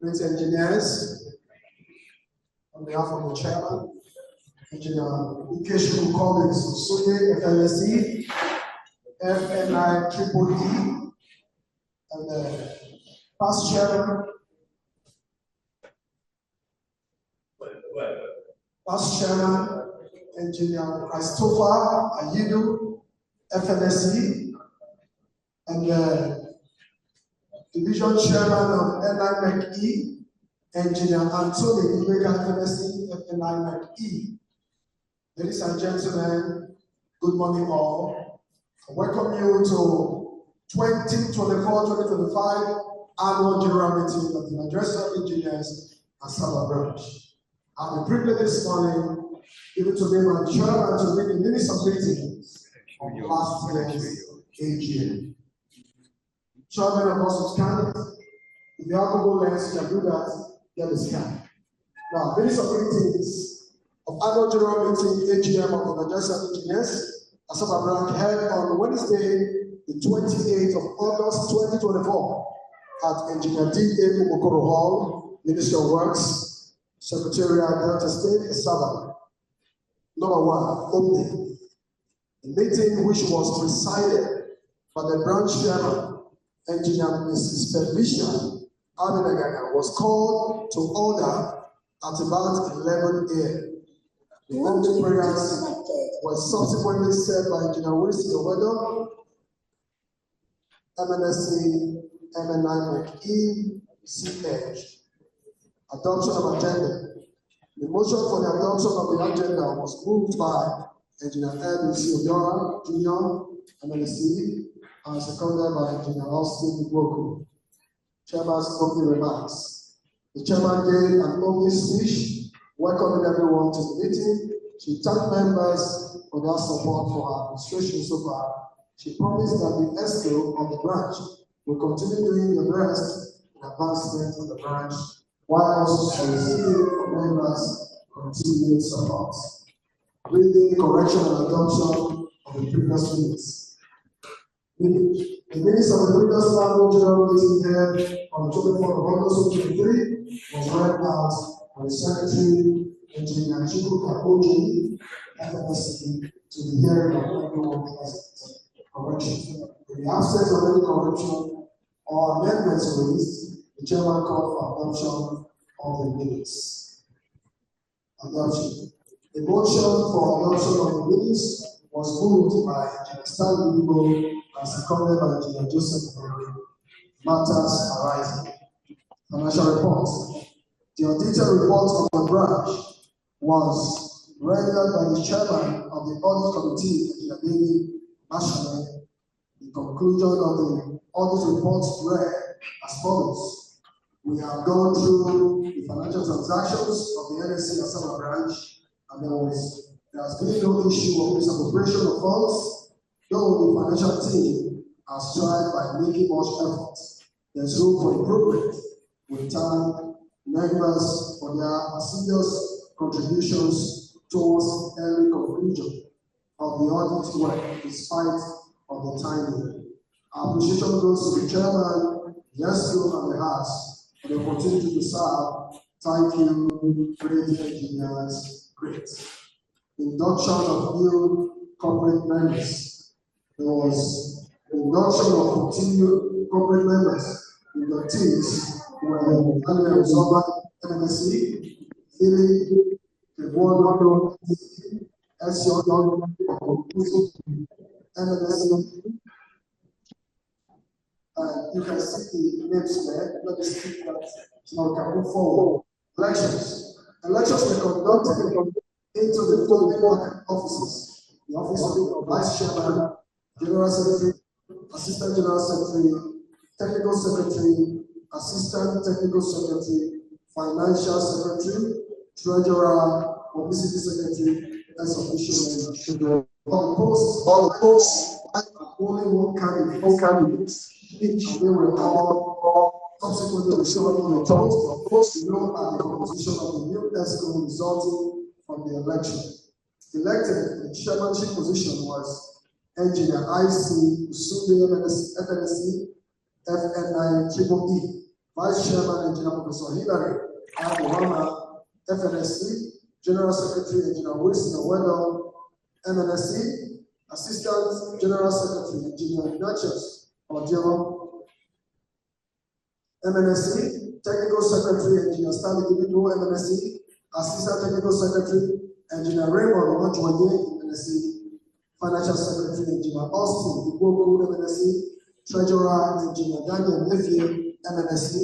Prince Engineers, on behalf of the chairman, Engineer Ikeshu colleagues, Suye, FLSE, FNI, Triple E, and the past chairman, Engineer Christopher Ayidu, FLSE, and the division chairman of NIMEC-E, Engineer Anthony Ibeka, FLSE, NIMEC-E. Ladies and gentlemen, good morning all. I welcome you to 2024-2025 Annual General Meeting of the Nigerian Engineers Asaba branch. I have the privilege this morning given to me by chairman to read the minutes of meetings of last year's AGM. Chairman of us will scan it. If you have Google Lens, you can do that, get the scan. Now, minutes of meetings of Annual General Meeting AGM of the Nigerian Engineers Asaba branch held on Wednesday, the 28th of August 2024 at Engineer D.A. Umokoro Hall, Ministry of Works, Secretariat, Delta State, Asaba. Number one, opening. The meeting, which was presided by the branch chairman, Engineer Mrs. Felicia Abinagana, was called to order at about 11 a.m. The opening prayers were subsequently said by Engineer Wilson Owedo, MNSC, MNIMEC-E, CH. Adoption of agenda. The motion for the adoption of the agenda was moved by Engineer L.C. Odora, Jr., MNSC, and seconded by Engineer Austin Igboku. Chairman's opening remarks. The chairman gave an opening speech, welcoming everyone to the meeting. She thanked members for their support for her administration so far. She promised that the ESCO of the branch will continue doing the best in advancement of the branch, while also soliciting from members continued support. Reading, correction, and adoption of the previous minutes. The minutes of the previous annual general meeting held on the 24th of August 2023 was read out by the Secretary, Engineer Chukwuka Oji, FFSC, to the hearing of everyone present. Correction. In the absence of any correction or amendments raised, the chairman called for adoption of the minutes. Adoption. The motion for adoption of the minutes was moved by Engineer Stanley Igbo and seconded by Engineer Joseph Mary. Matters arising. Financial reports. The auditor report of the branch was rendered by the chairman of the audit committee, Engineer David Ashman. The conclusion of the audit report read as follows. We have gone through the financial transactions of the NSE Asaba branch, and there has been no issue of misappropriation of funds, though the financial team has tried by making much effort. There's room for improvement. We thank members for their assiduous contributions towards early conclusion of the audit work despite of the timing. Our appreciation goes to the chairman, the ESCO, and the House for the opportunity to serve. Thank you, great engineers. Great. Induction of new corporate members. There was induction of 14 new corporate members. Inductees were Daniel Zoba, MNSC, Philip, the board SEO, MNSC. You can see the names there. Let me see that. Now we can move forward. Elections. Elections were conducted into the following offices: the office of the Vice Chairman, General Secretary, Assistant General Secretary, Technical Secretary, Assistant Technical Secretary, Financial Secretary, Treasurer, Publicity Secretary, as official. All the posts, only one candidate. Each they were all subsequently receiving the results of post below at the composition of the new ESCO resulting from the election. Elected in the chairmanship position was Engineer IC Usunde FNSC FNI Triple E, Vice Chairman Engineer Professor Hillary Adewama, FNSC, General Secretary Engineer Wilson Owedo, MNSC, Assistant General Secretary Engineer Ignatius Odio, MNSC, Technical Secretary Engineer Stanley Ibido, MNSC, Assistant Technical Secretary Engineer Raymond Ojoye, MNSC, Financial Secretary Engineer Austin Iboku, MNSC, Treasurer Engineer Daniel Nephew, MNSC,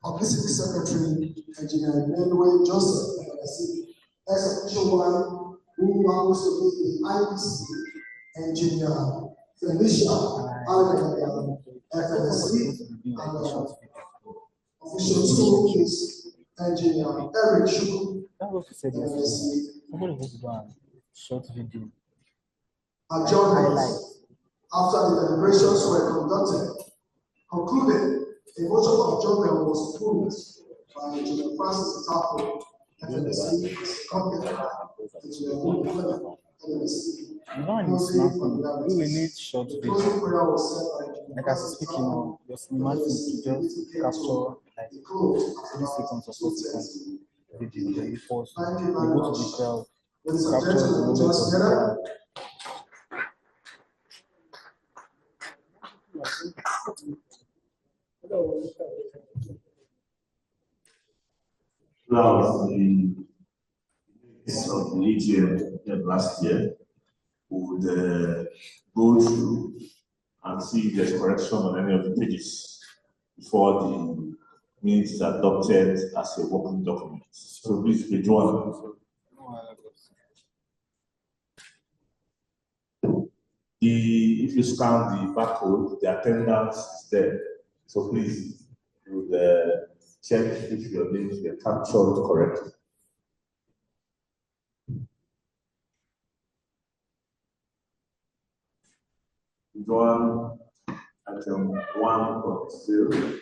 Publicity Secretary Engineer Emmanuel Joseph, MNSC, Executive One, who happens to be the IPC Engineer Felicia Alexander, FNSC, and official 2 is Engineer Eric Shuku, MNSC. Somebody was done short video. Adjournments after the deliberations were conducted, concluded a motion of adjournment was approved by Engineer Francis Tapo, FNSC, accompanied by Engineer Wilson FNSC. We will need short video. Closing prayer was said by Like I was speaking of your cinematic to just capture like 3 seconds or 4 seconds video. Then you pause, you go to the crowd, capture the moment of the crowd. That was the of the AGM last year. We would go through and see if there's correction on any of the pages before the minutes is adopted as a working document. So please, page 1. If you scan the barcode, the attendance is there. So please, you would check if your names were captured correctly. John item 1.0,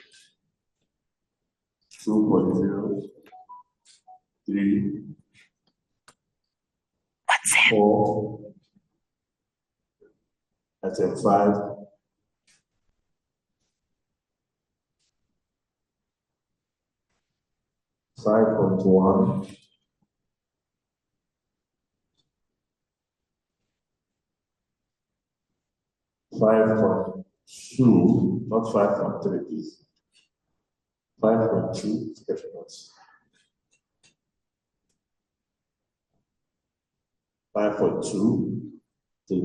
2.0, 3, 4, item 5, 5.1, 5.2, not 5.3, please. 5.2, special notes. 5.2, the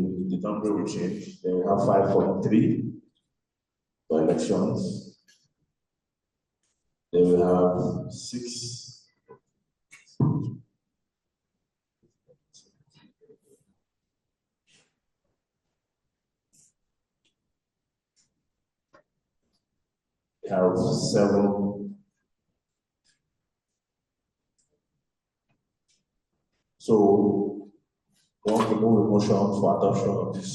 number will change. Then we have 5.3 for elections. Then we have 6. We have 7. So we want to move a motion for adoption of this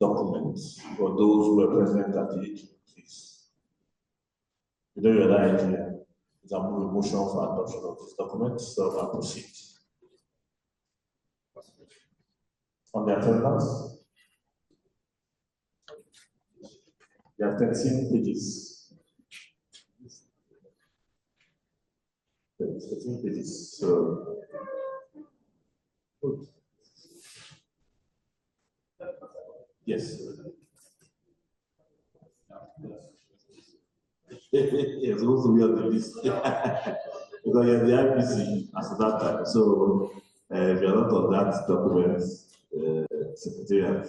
document for those who are present at the AGM, please. You know your idea. Is a move a motion for adoption of this document, so I'll proceed. On the attendance, there are 13 pages. 13 pages. So, good. Yes. Yes, supposed to be on the list. Because you're the IPC as that time. So, if you're not on that document, Secretariat.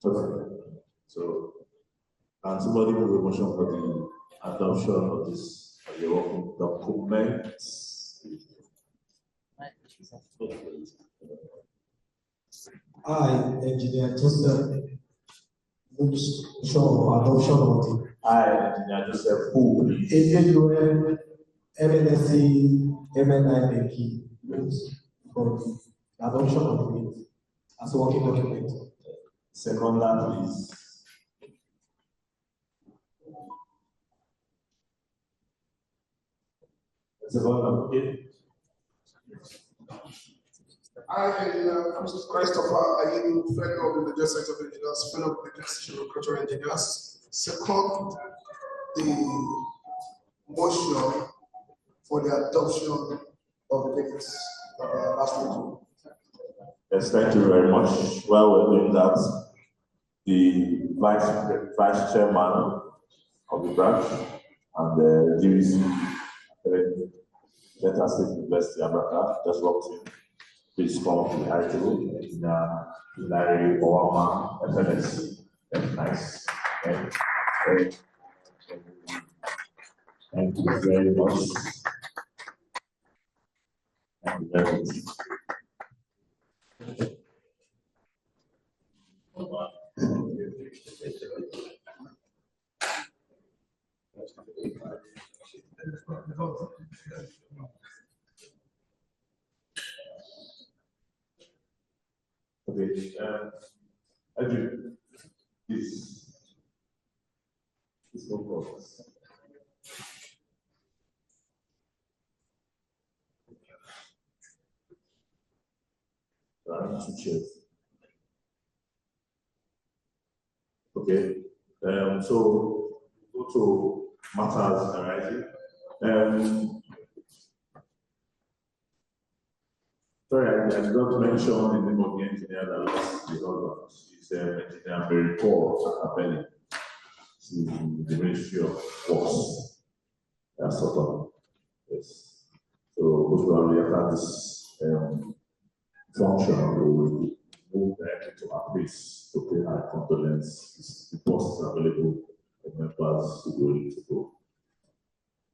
Okay. So Can somebody move a motion for the adoption of this working document? I, Engineer Joseph, moves for adoption of the I, Engineer Joseph, who AWM MNSC MNIP moves for the adoption of the bill as a working document. second land, please. Second land, okay. I, Engineer Christopher Ayin, fellow of the Legal Sector of Engineers, fellow of the Legal Section of Cultural Engineers, second the motion for the adoption of the minutes last meeting. Yes, thank you very much. While we're doing that, the vice chairman of the branch and the DVC, Delta State University, Abraka, just walked in. Please come to the high table in Larry Obama, FNSC. That's nice. Thank you very much. Thank you very much. Okay, Andrew, please go forward. Two chairs. Okay, so go to matters arising. Sorry, I did not mention the name of the engineer that lost the husband. She's Engineer Mary Paul Acapelli. She's in the Ministry of Works. That's sort of, yes. So, most probably after this function, we will move directly to our place to pay our condolence. The post is available for members who will need to go.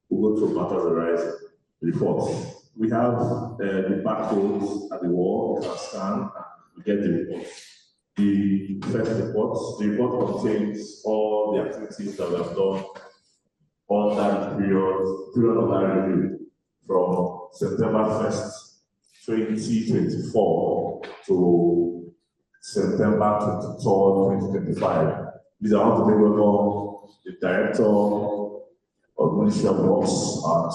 We'll go to matters arising. Reports. We have the barcodes at the wall. You can scan and we get the reports. The first report, the report contains all the activities that we have done on that period of that review from September 1st, 2024 to September 23rd, 2025. These are all the people, the director of Ministry of Works,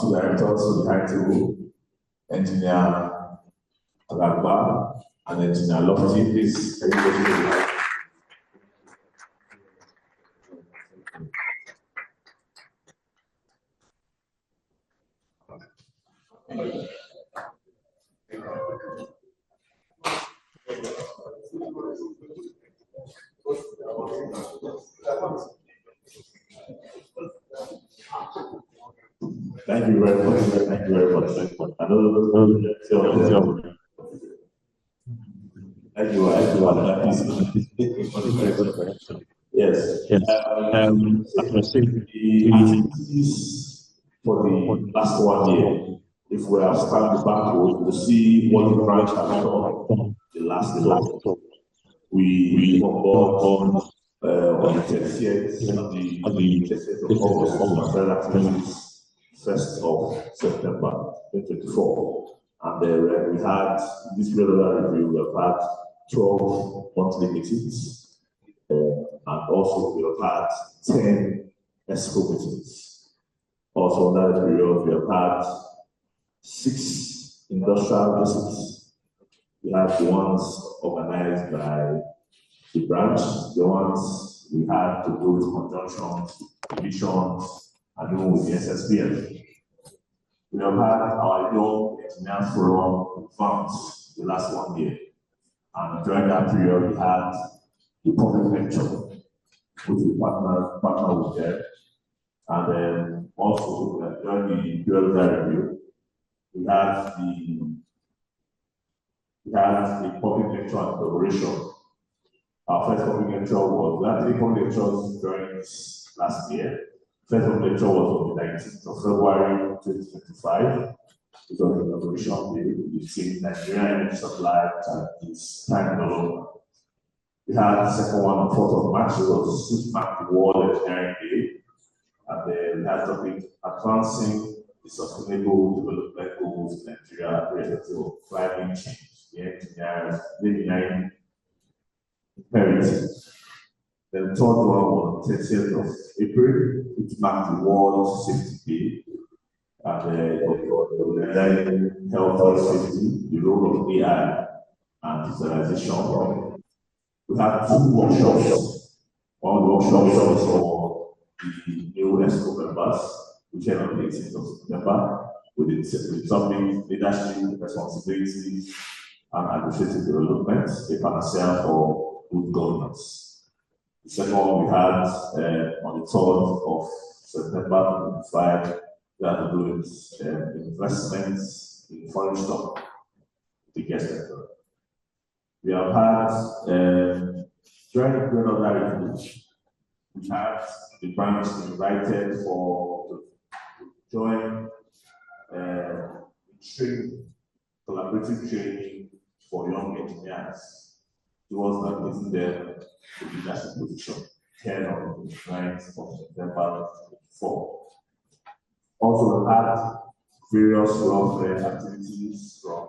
two directors of the high table, Engineer Alagba and Engineer Lofty. Please, everybody. Thank you very much. Thank you very much. Thank you. I know yes. As I said, the activities for the last 1 year, if we have scanned the barcode, we'll see what the branch has done the last year. We on the 30th of August, activities 1st of September 2024. And we had this regular review, we have had 12 monthly meetings, and also we have had 10 ESCO meetings. Also, in that period, we have had 6 industrial visits. We have the ones organized by the branch, the ones we had to do with conjunctions, divisions, and even with the SSBM. We have had our young engineer forum funds the last 1 year. And during that period, we had the public lecture, which we partner with them. And then also during the periodic review, we had the public lecture and collaboration. Our first public lecture was, we had 3 public lectures during last year. First lecture was on the 19th of February 2025. It was an inauguration day between Nigerian energy supply and its time development. We had the second one on 4th of March, it was which marked the World Engineering Day. And then we had topic advancing the sustainable development goals in Nigeria related to climate change, the engineering imperative. Then the third one was 30th of April, which marked the World Safety Day. And the health and safety, the role of AI and digitalization. We had two workshops. One of the workshops was for the new ESCO members, which held on the 18th of September, with the topic leadership, responsibility, and administrative development, a panacea for good governance. The second one we had on the 3rd of September 2025, we had to do with investments in foreign stock, the guest sector. We have had during the period of that review, we had the branch invited to join collaborative training for young engineers towards admitting them to leadership position, 10 on the 9th of September 2024. Also, we had various welfare activities from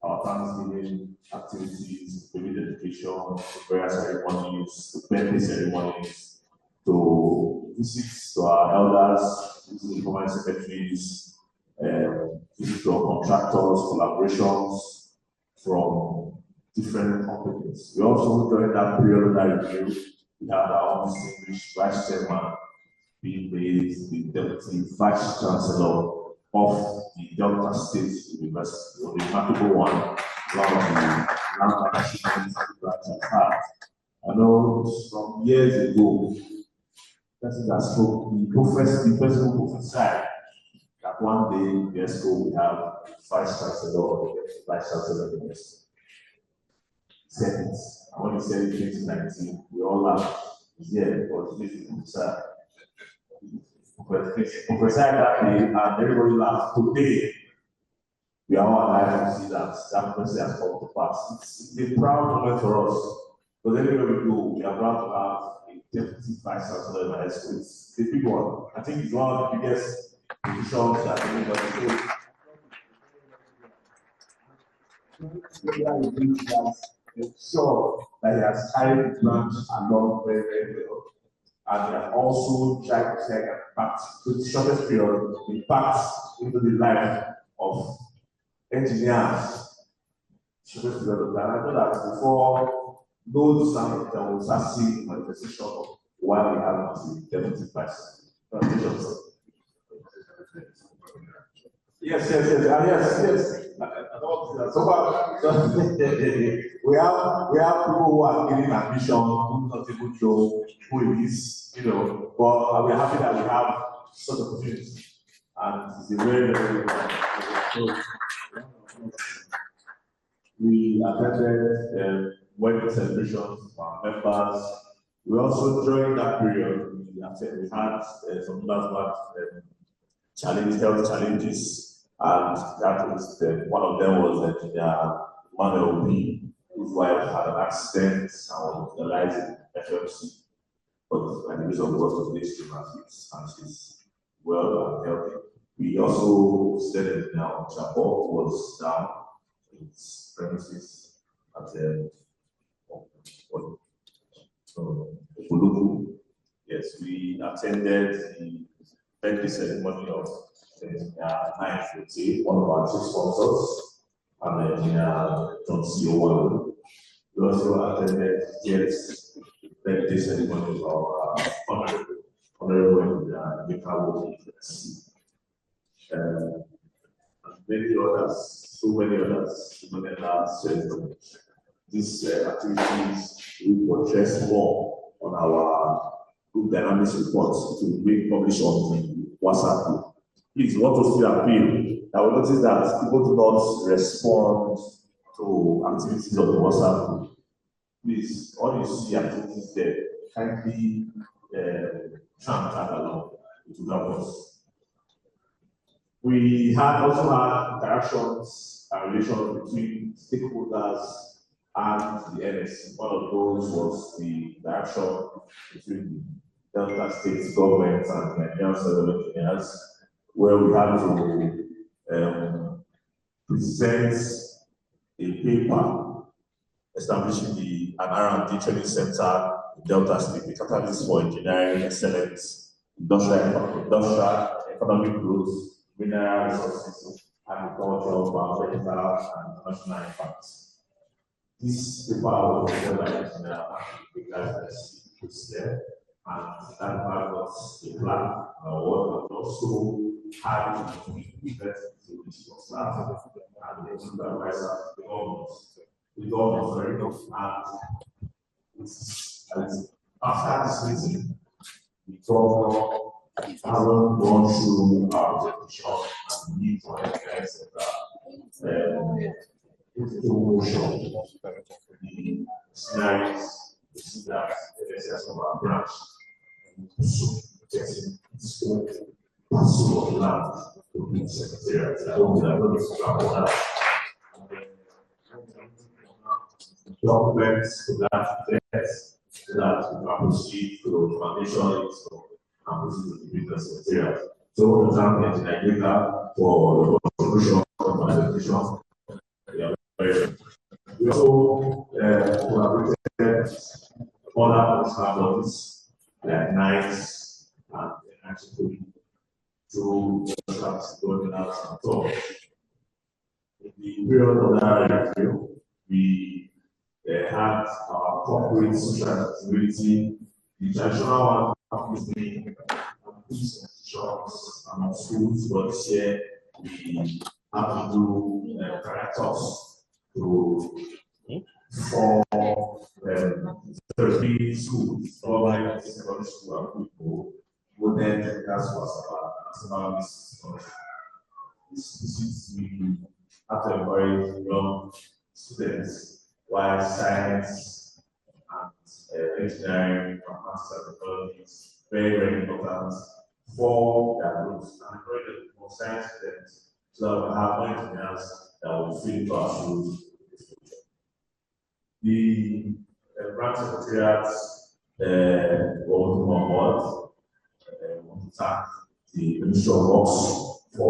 our Thanksgiving activities, baby dedication, various ceremonies, birthday ceremonies, to visits to our elders, visits to command secretaries, visits to our contractors, collaborations from different companies. We also, during that period of that review, we had our own distinguished vice chairman being made the deputy vice chancellor of the Delta State University, or the remarkable one, I know some years ago, person that spoke, the person who prophesied that one day the ESCO will have vice chancellor or vice chancellor of the university. Said it. And when he said it in 2019, we all laughed. Yeah, because this is prophesied. Prophesied that day, and everybody laughed. Today, we are all alive to see that prophecy has come to pass. It's a proud moment for us. Because everywhere we go, we are proud to have a deputy vice chancellor in our ESCO. It's a big one. I think it's one of the biggest positions that anybody knows. Sure that he has carried the branch along very, very well. And they have also tried to take impact to the shortest period, impact into the life of engineers. Shortest period of time. I know that before those sound there was a seeing manifestation of why we have the deputy vice. Yes. We have people who are giving ambition, who not able to show who it is, but we're happy that we have such opportunities. And it's a very, very good. We attended wedding celebrations for our members. We also, during that period, we had some last health challenges, and that was one of them was engineer Manuel B, whose wife had an accident and was hospitalized in FMC. But by the grace of God, today she's well and healthy. We also studied now Chapo was down in its premises at Uluku. Yes, we attended the birthday ceremony of one of our chief sponsors, and John C.O. We also attended the birthday ceremony of our honorable Nicawo. And many others, so many others. These activities we will address more on our group dynamics reports to be published on the WhatsApp group. Please, want to still appeal. I will notice that people do not respond to activities on the WhatsApp group. Please, all you see activities there, kindly can tag along. It will help us. We also had interactions and relations between stakeholders and the NS. One of those was the interaction between the Delta State government and Nigerian civil engineers, where we had to present a paper establishing an R&D training center in Delta State, the catalyst for engineering excellence, industrial economic growth, mineral resources, agriculture, environmental, and national impact. This paper was written by engineer there, and that was a plan award, and also had to invest in this staff and the supervisor, the government, very enough, and after this meeting, the governor haven't gone through our definition and need for guys that promotion, the scenarios, that the SS of our branch, so getting scope, parcel of land to be secretariat. I don't know if about that. Documents to that test so that we can proceed to foundation and proceed to the business secretariat. So, for example, in Nigeria, for the solution of presentation, we also collaborated other bodies like NICE and actually through governance and so on. In the period of that review, we had our corporate social responsibility, the traditional one is the institutions and schools, but this year we have to do characters to for 30 schools, online secondary school and people, modern technical schools, national this we have to encourage young students while science and engineering and maths technology is very, very important for their growth and encourage more science students so that we have more engineers that will fit into our schools. The branch secretariats were working on board to thank the Ministry of Works for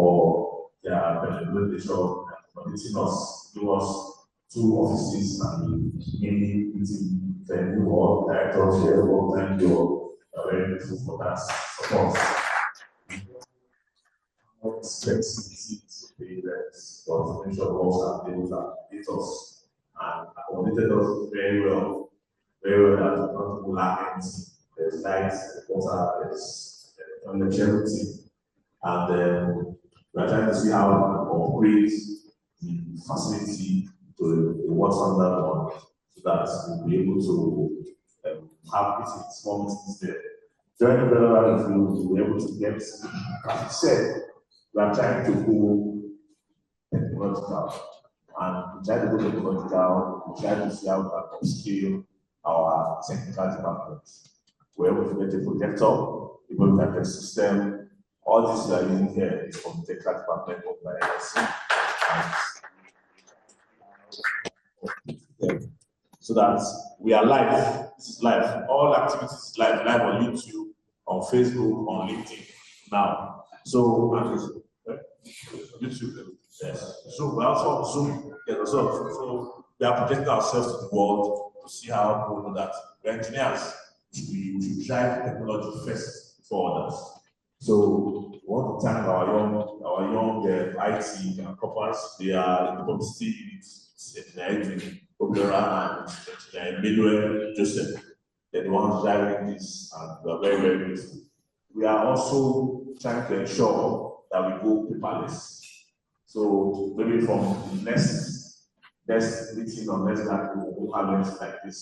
their implementation and permitting us to give us 2 offices and mainly meeting the new work directors here, one time you're very grateful for that support. For the Ministry of Works and able to update us and accommodated us very well that we not lack anything. There's lights, there's water, there's longevity, and we are trying to see how we can upgrade the facility to the water standard one so that we'll be able to have meetings, small meetings there. During the relevant review, we were able to get, as you said, we are trying to go technological. And we try to go technological, we try to see how we can upscale our technical departments. We're able to get a projector, able to get a system. All this we are using here is from the technical department of the NSC. So that we are live. This is live. All activities live on YouTube, on Facebook, on LinkedIn now. So YouTube. Yes. So we also on Zoom. Yes, so we are projecting ourselves to the world to see how we know that we're engineers. We should drive technology first before others. So we want to thank our young IT and corporates. They are in the publicity unit, Popular and Midway Joseph. They're the ones driving this, and we are very, very grateful. We are also trying to ensure that we go paperless. So maybe from the next meeting or next gathering, we'll have events like this.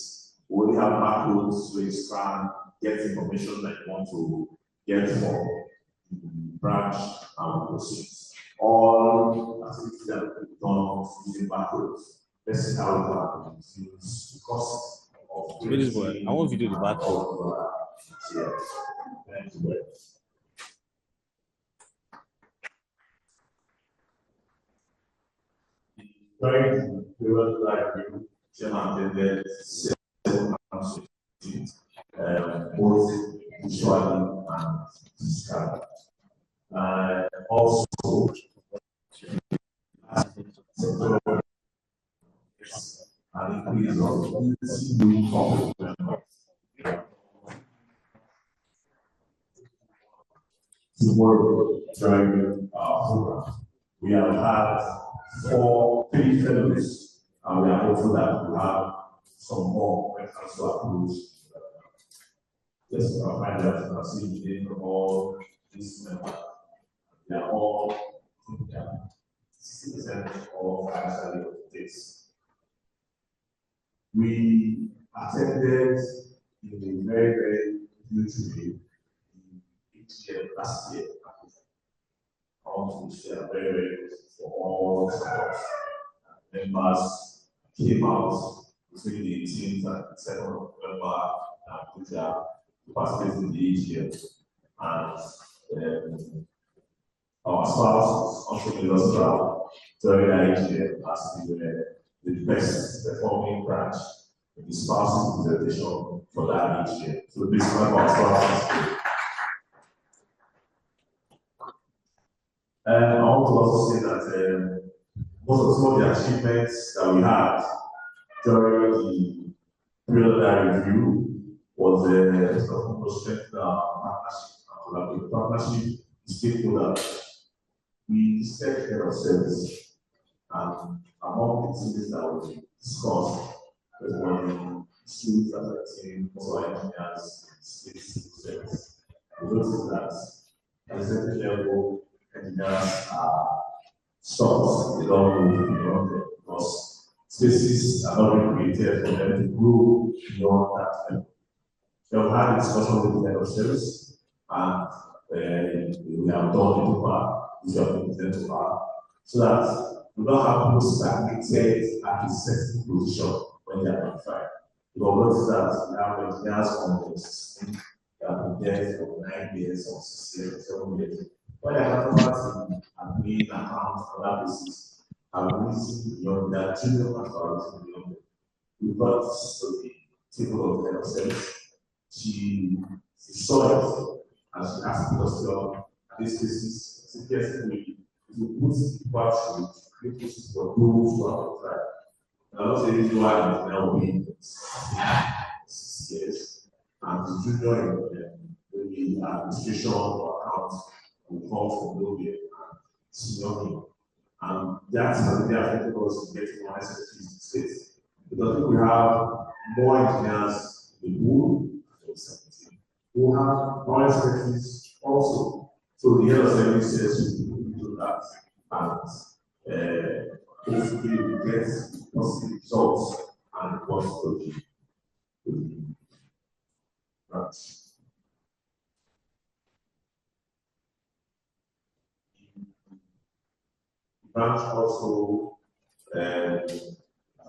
We only have barcodes where you scan, get information that you want to get for the branch and proceed. All activities that we've done using barcodes. Let's see how we can reduce the cost of I want video the barcode. Thank you very much. During the period that you chairman attended several councils, both visually and physically. Also, an increase of new corporate members to work during our program. We have had 3 fellows, and we are hopeful that we have some more when council approves. Yes, I find that you can see in all these members, they are all 60% of financially updates. We attended in a very, very huge way each year last year. Which are very, very good for all sports. Members came out between the 18th and 2nd of November which are participating in the AGM. And our spouse also made us proud during the AGM as we were the best performing branch in the spouse presentation for that AGM. So this is one of our spouses. And I want to also say that some of the achievements that we had during the preliminary review was to strengthen our partnership with stakeholders. We set care of service, and among the things that we discussed was one issues affecting also engineers in state service. We noticed that at a certain level, engineers are stopped, they don't move beyond them because spaces are not being created for them to grow beyond that level. We have had a discussion with the head of service, and we have done the paper, which we have been presented to her, so that we don't have people stagnated at a certain position when they are qualified. Because what is that? We have engineers on the system that have been there for 9 years or 6 years or 7 years. When I have covered and made accounts for that basis, I'm releasing beyond that junior transparency beyond it. We got to the table of head of service. She saw it and she asked the question at this basis, suggested we put people to create places for those who are outside. And I'm not saying why it's now being 6 years, and the junior in the administration or accounts will come from nowhere and senior. And that's how they affected us in getting more SFTs in states. Because if we have more engineers in the pool, we'll have more SFTs also. So the head of service says we do that, and hopefully we get positive results and positive branch. Branch also, as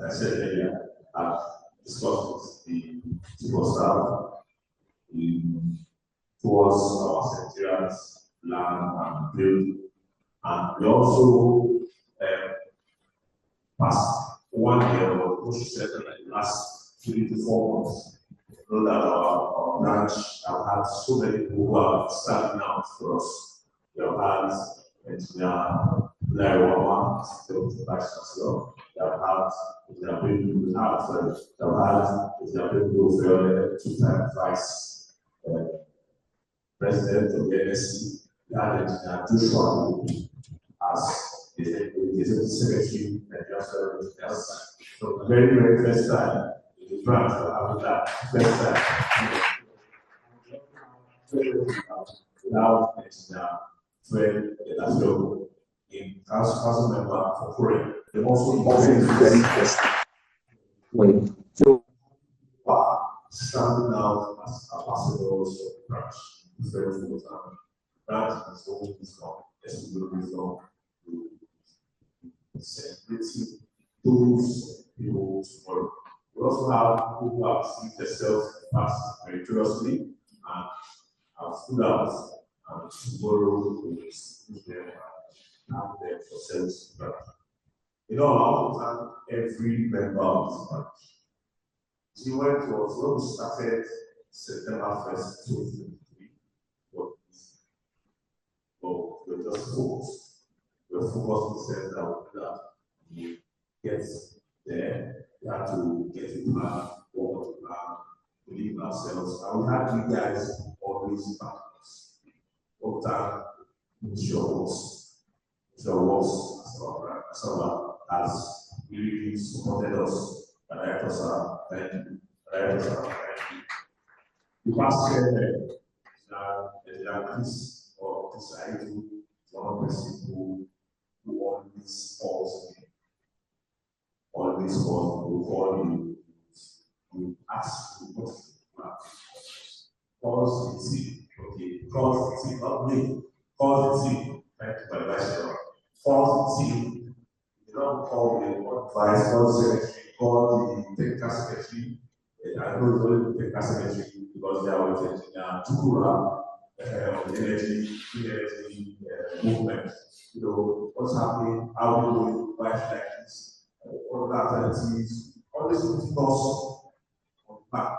I said earlier, have discussed with the civil staff towards our secretariats, land and build. And we also passed 1 year or push certain in the last 3 to 4 months. You know that our branch have had so many people who are starting out for us. We have had engineer Larry still the vice chancellor. They have had engineer Bill 2-time vice president of the NSC. We had engineer Joshua as the secretary and so the very, very first time in the branch after that first time without engineer Fred in council member for Korea. They also very so standing out as ambassadors of the branch. Very important. Branch is always wisdom, wisdom, celebrating those people to work. We also have people who have seen themselves pass victoriously and have stood out and tomorrow we see them and have them for sales. You know, I want to thank every member of this branch. The event was when we started September 1st, 2023. But we're just focused. We're focused in the sense that we get there. We have to get a plan, work on the plan, believe in ourselves. And we have you guys always back us. Dr. Nse Asaba has really supported us. Director sir, thank you. Director sir, thank you. The past chairman, Chris or Chris one person who always calls me. Always calls me, call you, you ask me what's the plan. Calls the team, okay, calls the team, not me, calls the team. Thank you very much. Calls the team, you don't call me, advice, call the secretary, call the technical secretary. I know it's only the technical secretary because they are with engineer Tukura, energy movement. You know, what's happening, how we do it, life like this, all the alternatives, always putting us on back.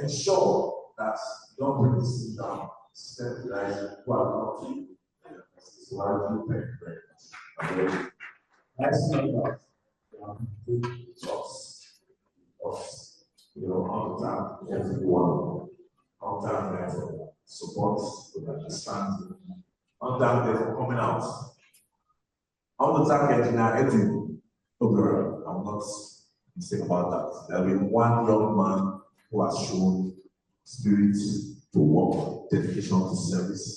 Ensure that you don't bring this thing down, stabilize who are not to you. So I do thank you very much. Next member, you know, on time, everyone, on time for support, with understanding, on time for coming out. On the time, engineer I'm not mistaken about that. There will be one young man who has shown spirit to work, dedication to service.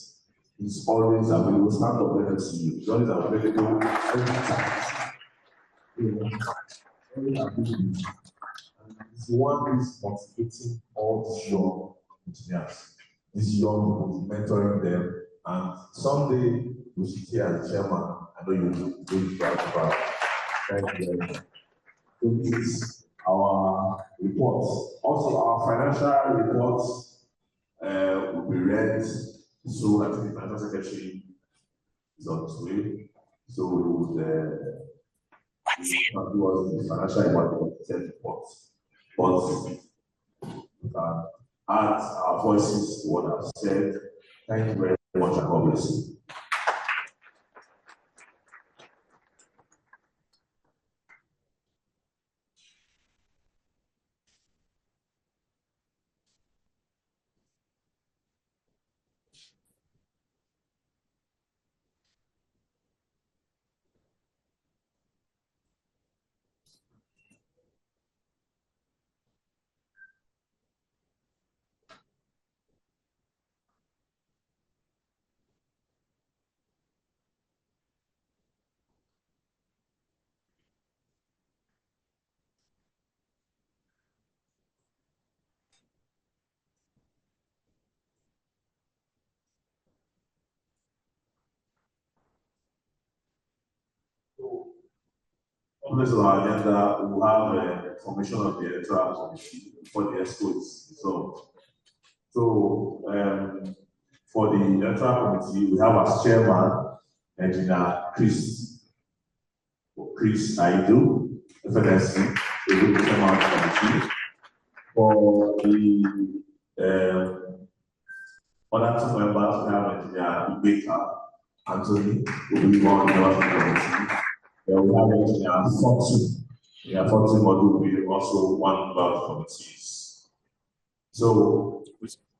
He's always available. Stand up, let us see you. He's always available every time. He's the one who is motivating all these young engineers, these young people, mentoring them. And someday we should see as chairman. I know you will be about. Thank you. So this is our reports. Also, our financial reports will be read. So I think the financial secretary is on its way. So we would do the financial report. But we can add our voices to what I've said. Thank you very much and God bless you. On this agenda, we will have a formation of the electoral committee for the ESCO is resolved. So, for the electoral committee, we have as chairman, engineer Chris Aidu, FNSC, the chairman of the committee. For the other two members, we have engineer Baker Anthony, who will be one member of the committee. We have engineer Fortune. Yeah, Fortune will be also one member of the committees. So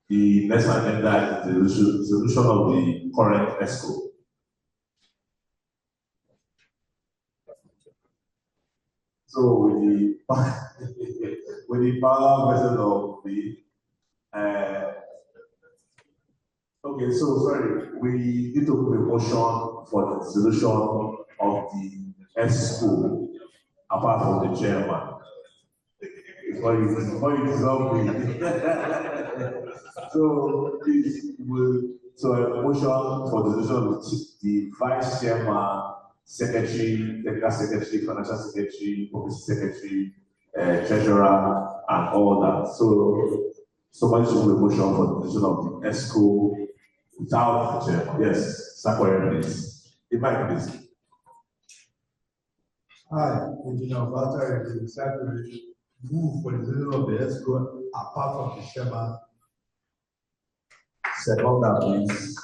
the next agenda is the resolution of the current ESCO. So with the power vessel of the okay, so sorry, we need to put a motion for the resolution of the ESCO apart from the chairman. Before you dissolve me. So please, so a motion for the resolution of the vice chairman, secretary, technical secretary, financial secretary, policy secretary, treasurer, and all that. So Somebody should do a motion for the position of the ESCO without the chair. Yes, Sakwari, please. The mic, please. Hi, Engineer Walter, the Secretary, move for the position of the ESCO apart from the chairman. Second, please.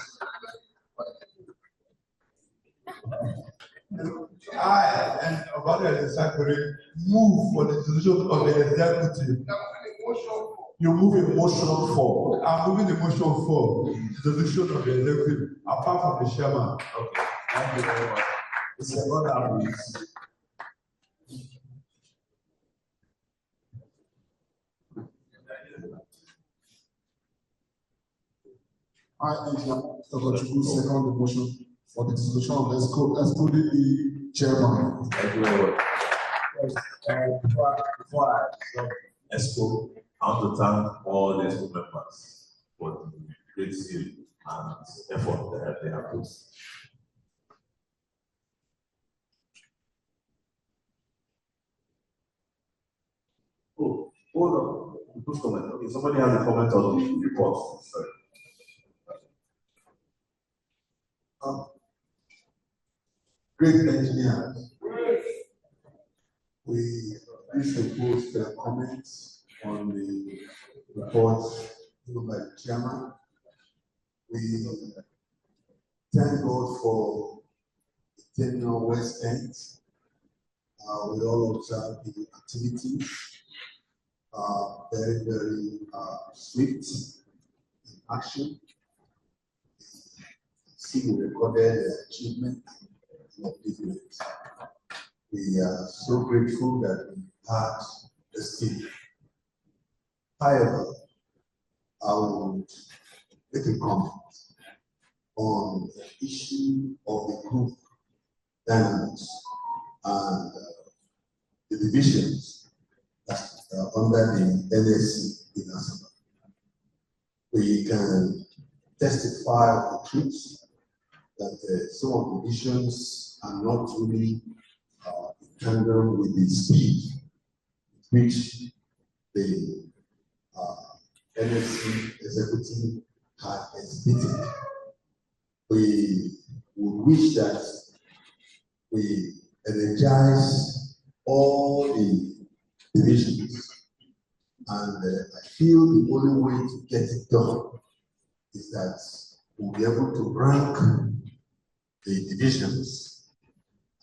I and Walter, the Secretary, move for the position of the executive. You move a motion for. I'm moving the motion for the position of the executive apart from the chairman. Okay, thank you very much. The second, please. I, Engineer Asaba, second the motion for the dissolution of ESCO, excluding the chairman. Thank you very much. Before I stop ESCO, I want to thank all the ESCO members for the great zeal and effort that they have put. Oh, hold on. Who's comment? Okay, somebody has a comment on the report. Sorry. Great engineers. We wish to post their comments on the report given by the chairman. We thank God for the tenure West End. We all observe the activities. Very, very swift in action. See the recorded achievement of this. We are so grateful that we had this team. However, I would make a comment on the issue of the group dynamics and the divisions that are under the NSC in Asaba. We can testify of the truth that some of the divisions are not really in tandem with the speed with which the NSC executive had exhibited. We would wish that we energize all the divisions, and I feel the only way to get it done is that we'll be able to rank the divisions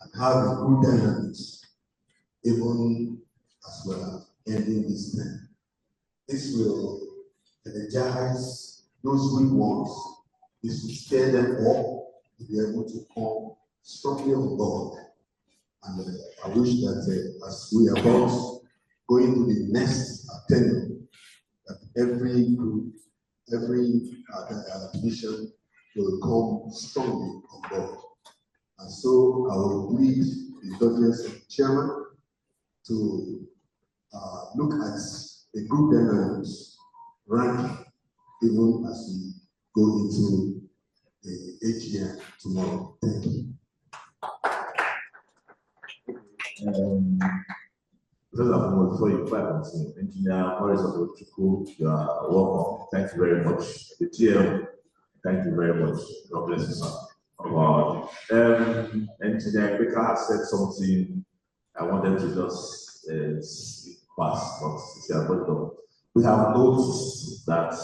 and have a good dynamics, even as well ending this term. This will energize those weak ones. This will stir them up to be able to come strongly on board. And I wish that as we are about going to the next tenure, that every group, every division will come strongly on board. And so I will plead the indulgence of the chairman to look at the group dynamics ranking even as we go into the AGM tomorrow. Thank you. Before you continue, Engineer Morris of Ochuku, you are welcome. Thank you very much. The GM, thank you very much. God bless you, sir. Engineer Baker has said something I wanted to just speak past, but we have noticed that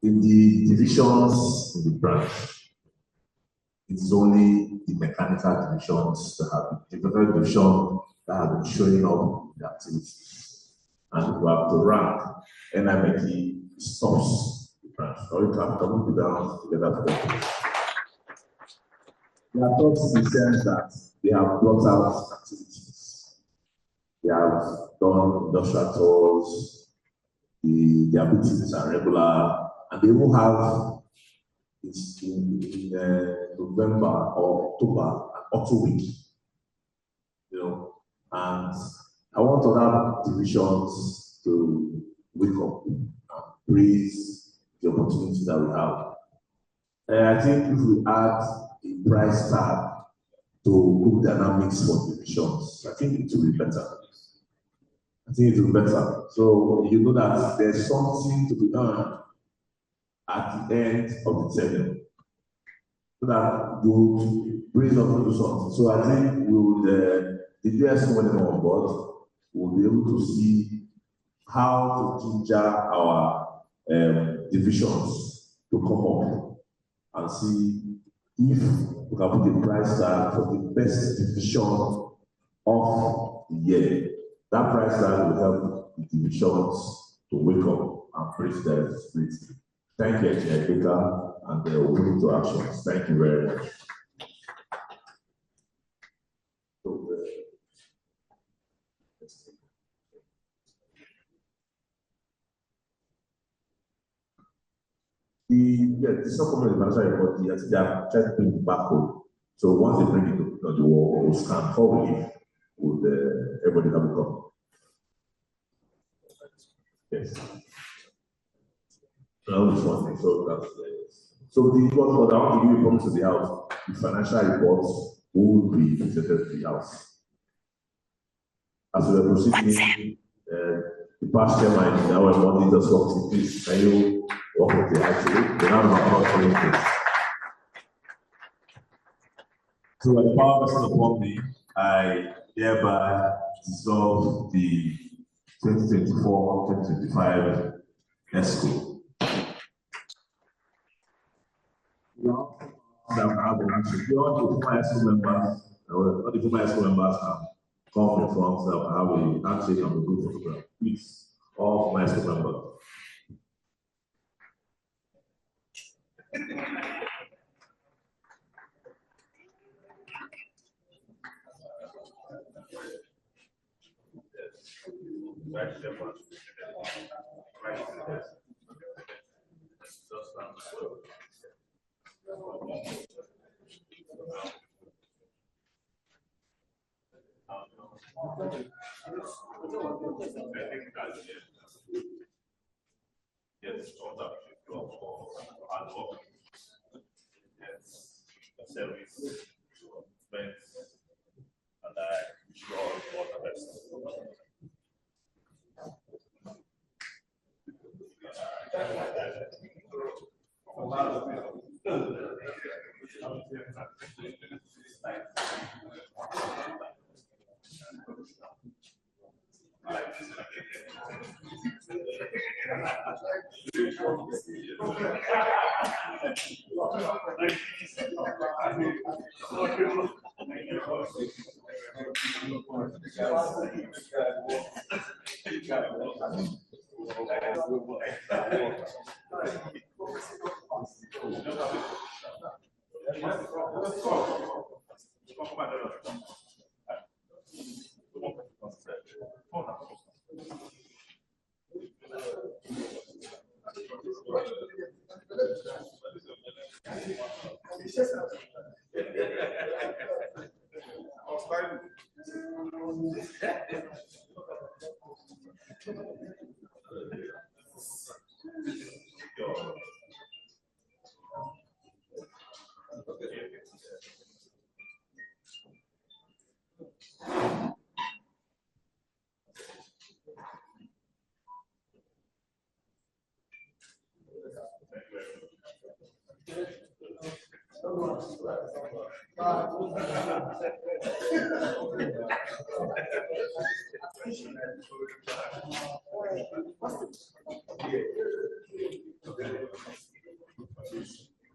in the divisions in the branch, it's only the mechanical divisions that have the different division that have been showing up in the activities. And if we have to rank, NIMET stops the branch. Or you can come down together together. They are thoughts in the sense that they have brought out activities. They have done industrial tours, their meetings are regular, and they will have it in November or October, an auto week. And I want other divisions to wake up and breathe the opportunity that we have. And I think if we add a price tag to group dynamics for divisions, I think it will be better. I think it will be better. So you know that there's something to be done at the end of the tenure. So that you will bring up to do something. So I think we would, if there's someone on board, we'll be able to see how to ginger our divisions to come up and see if we can put a price tag for the best division of the year. That price tag will help the divisions to wake up and bridge their split. Thank you, Engineer Baker, and we'll move to actions. Thank you very much. The supplement financial report, they are trying to bring it back home. So once they bring it to the wall, we'll scan before we leave, would everybody have a copy? Yes. So that's one thing. So that's so the report, I want to give you a promise to the house. The financial reports will be presented to the house. As we are proceeding, the past chairman, our Monday just walks in, please, can you walk with the actually? The number of so, as the power vested upon me, I hereby dissolve the 2024-2025 ESCO. All the former ESCO members, all the former ESCO members have come in front that have a handshake and a group photograph. Please, all former ESCO members. Yes, service, and I wish you all the best.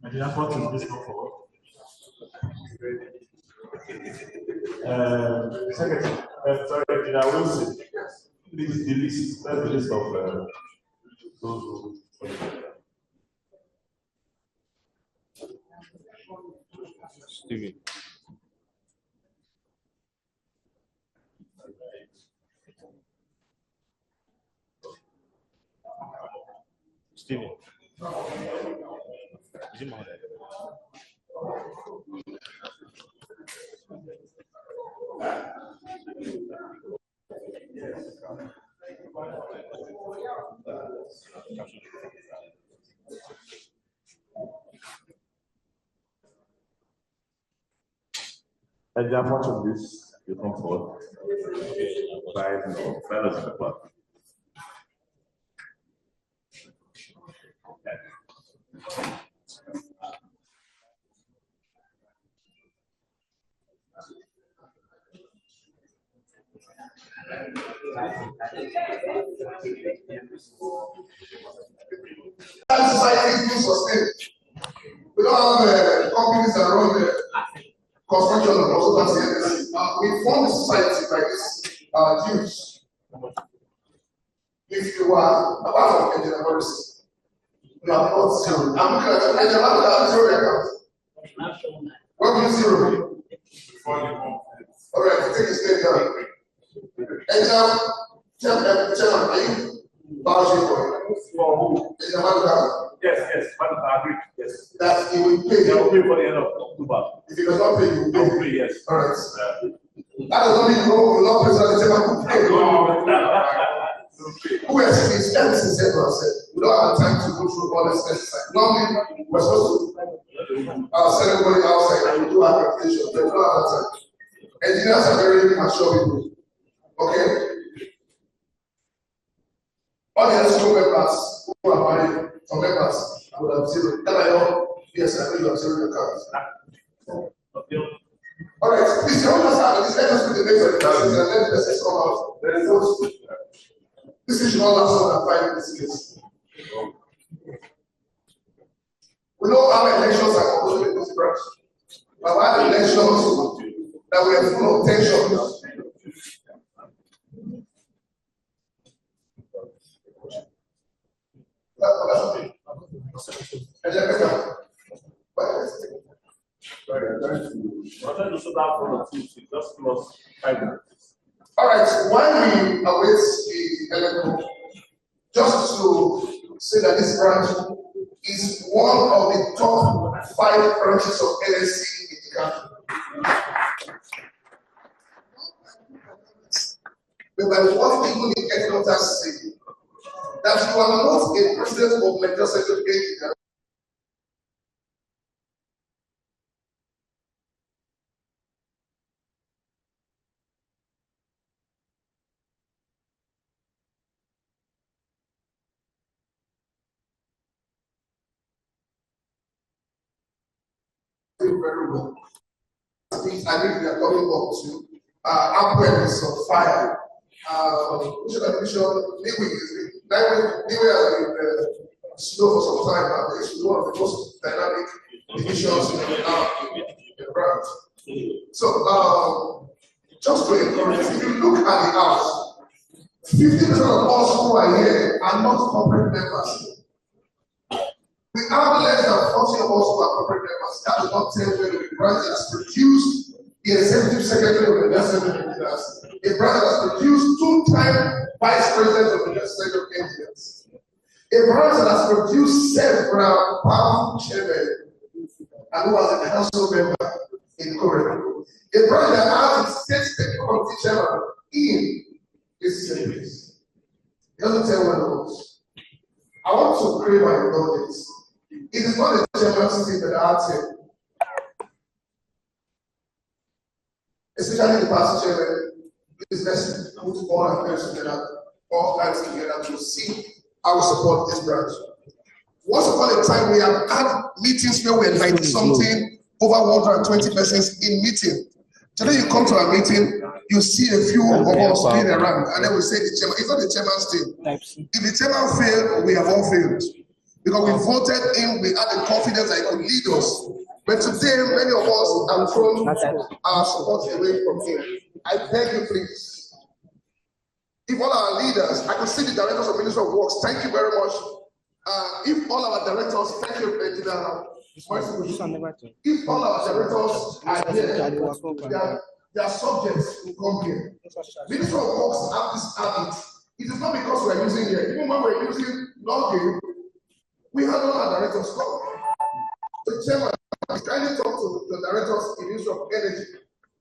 The airport is this one forward. Secretary, sorry, I will say, please, the list, that's the list of those who. Stevie. Stevie. Is it Mohammed? And the airport of this, you come forward. provide fellows support. Society is sustained. We don't have companies that run the construction and also we form the society by these dues. If you are apart from engineering policy, you are not zero. I'm looking at the engineering that zero account. What will you zero? All right, take a step down. Engineer, chairman, are you vouching for who? Yes, I agree. Yes. That he will pay. They will pay for the end of October. If he does not pay, you will pay. Yes. All right. That does not mean you will not pay so the chairman will pay. Who has been everything said to us? We don't have time to go through all this exercise. Normally, we're supposed to send everybody outside and we do our presentation, but we don't have time. Engineers are very mature people. Okay? All the school members who are married, some members, I would have zero. Can I know? Yes, I know you have zero accounts. All right, please don't understand. Let us put the names of the classes and let the person come out. There is no. This is not last more than 5 minutes, please. We know how elections are composed in this branch. But our elections that we are full of tension. All right, while we await the electoral, just to say that this branch is one of the top 5 branches of LSC in the country. But by what even the headquarters say, that you are not a president of legislative agency. Very well. I think we are coming up to upwards of fire. Which are the division? Midway has been slow for some time now. It's one of the most dynamic divisions in the branch. So, just to encourage, if you look at the house, 50% of us who are here are not corporate members. We have less than 40 of us who are corporate members. That does not tell whether the branch has produced the executive secretary of the legislative engineers, a branch that has produced 2-time vice president of the legislative engineers, a branch that has produced several powerful chairmen and who was a council member in Korea, a branch that has its state technical committee chairman in this same place. It doesn't tell one of us. I want to pray my indulgence. It is not a chairman's thing that I ask him. Especially the past chairman, please let's put all our hands together, all hands together to see how we support this branch. Once upon a time, we have had meetings where we are 90 something, over 120 persons in meeting. Today you come to a meeting, you see a few of us being around, and then we say the chairman. It's not the chairman's thing. If the chairman failed, we have all failed. Because we voted in, we had the confidence that he could lead us. But today, many of us have thrown our support away from him. I beg you, please. If all our leaders, I could see the directors of Ministry of Works, thank you very much. If all our directors, thank you, if all our directors are here, their subjects will come here. Ministry of Works have this habit. It is not because we are using here. Even when we are using login, we have all our directors come. The chairman is kindly talk to the directors in Ministry of Energy.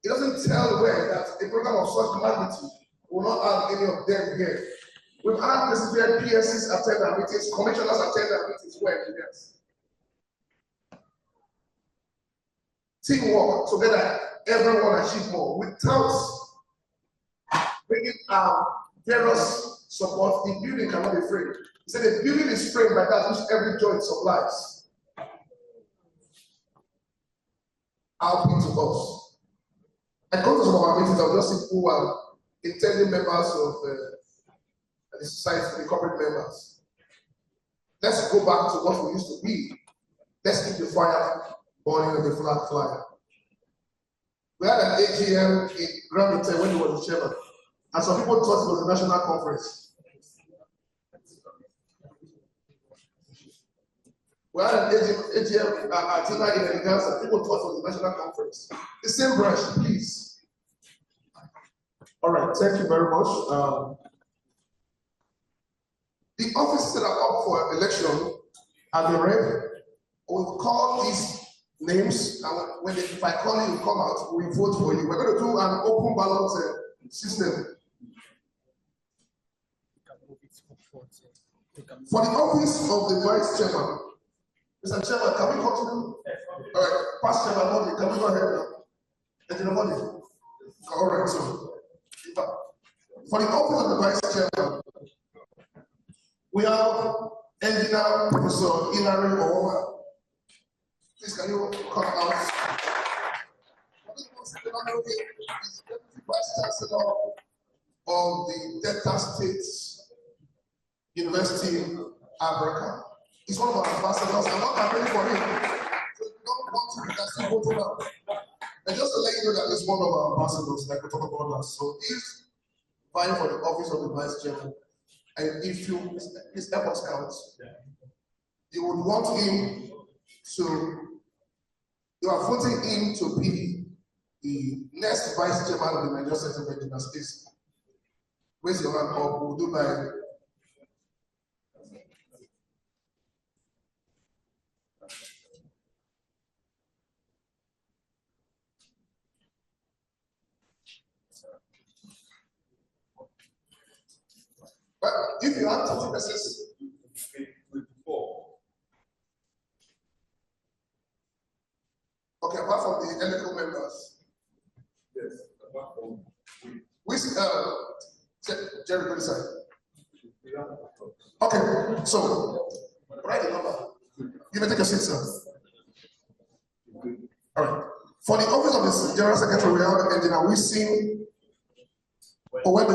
It doesn't tell where that a program of such magnitude will not have any of them here. We've had president PSCs attend our meetings, commissioners attend our meetings, where engineers. Teamwork together, everyone achieve more. Without bringing various support. The building cannot be framed. He said the building is framed by that which every joint supplies. I'll pay to us. I come to some of our meetings, I'll just see who are intending members of the society, the corporate members. Let's go back to what we used to be. Let's keep the fire burning and the flag flying. We had an AGM in Grand Hotel when he was the chairman, and some people thought it was a national conference. We had an AGM at Tina in Eleganza. People thought it was a national conference. The same branch, please. All right, thank you very much. The offices that are up for election are the ready. We'll call these names, and if I call you, come out, we vote for you. We're going to do an open ballot system. For the office of the vice chairman, Mr. Chairman, can we continue? All right, past chairman, Monday, can we go ahead now? Engineer Monday. All right, so for the office of the vice chairman, we have Engineer Professor Hilary Owoma. Please, can you come out? Is Deputy Vice Chancellor of the Delta State University in Africa. He's one of our ambassadors. I'm not campaigning for him. So if you don't want to, you can still vote him out. And just to let you know that he's one of our ambassadors, like we talk about us. So he's vying for the office of the vice chairman. And if you, please help us count, you would want him to, you are voting him to be the next vice chairman of the Nigerian Settlement in space. Raise your hand up, we'll do by. But if you have 30 persons, okay, apart from the electoral members, yes, apart from which Jerry, go inside. Okay, so write the number. You may take a seat, sir. All right. For the office of the General Secretary, we have Engineer Wisin Owebe.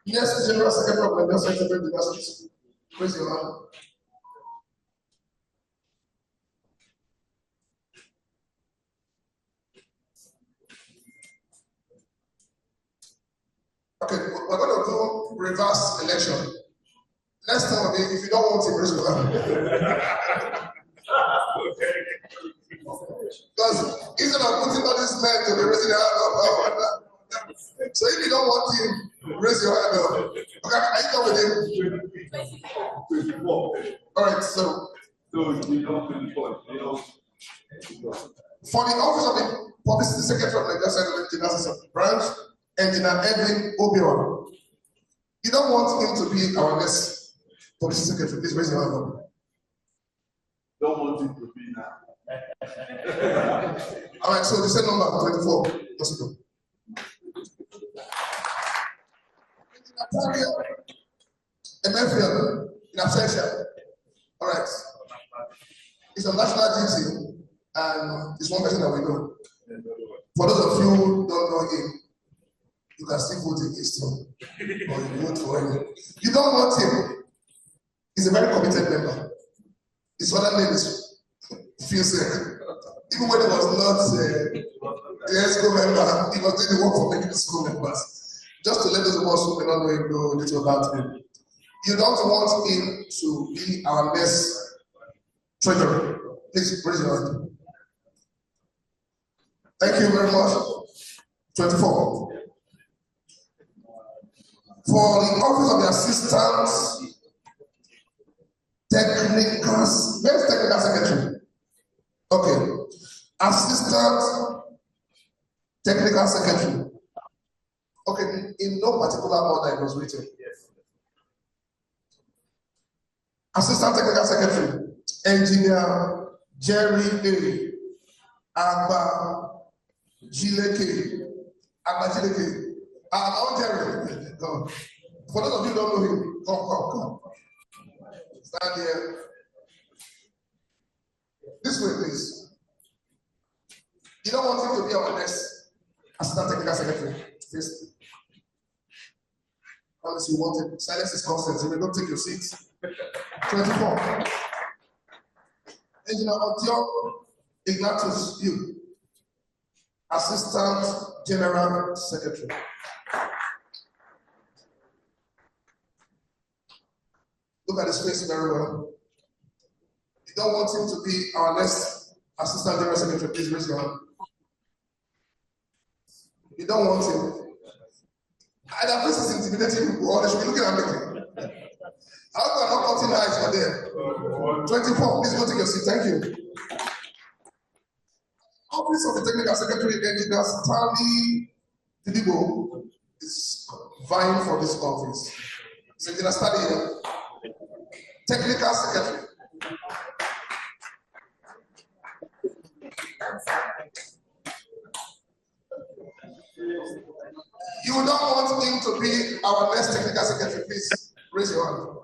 Yes, General Secretary of the Nigerian Settlement University. Raise your hand. Okay, we're going to do reverse election. Next time, if you don't want to raise your hand. Because instead of putting all these men to be raising their hand up, so if you don't want him, raise your hand up. Okay, are you done with him? 24. All right, so you don't 24. For the office of the Publicity Secretary of the Nigerian Settlement Branch, Engineer Edwin Obiora. You don't want him to be our next Publicity Secretary. Please raise your hand up. Don't want him to be now. All right, so the same number 24. Let's go. Natalia Emefiel in absentia. All right. It's a national duty, and it's one person that we know. For those of you who don't know him, you can still vote against him, or you vote for him. You don't want him. He's a very committed member. His other name is Fiosek. Even when he was not the ESCO member, he was doing the work for many school members. Just to let those of us who may not know him know a little about him. You don't want him to be our next treasurer. Please raise your hand. Thank you very much. 24. For the office of the assistant technical, where's technical secretary? Okay. Assistant technical secretary. Okay, in no particular order it was written. Yes. Assistant Technical Secretary, Engineer Jerry A. Agba Jileke. For those of you who don't know him, come. Stand here. This way, please. You don't want him to be our next assistant technical secretary. Please. Unless you want it. Silence is consent. You may not take your seat. 24. Engineer Otio Ignatius, you. Assistant General Secretary. Look at his face very well. You don't want him to be our next Assistant General Secretary, please raise your hand. You don't want him. Either this is intimidating or they should be looking at me. How come I'm not cutting eyes for them? 24, please go take your seat. Thank you. Office of the Technical Secretary, Engineer Stanley Didibo, is vying for this office. It's Engineer Stanley, Technical Secretary. You don't want him to be our next Technical Secretary, please raise your hand.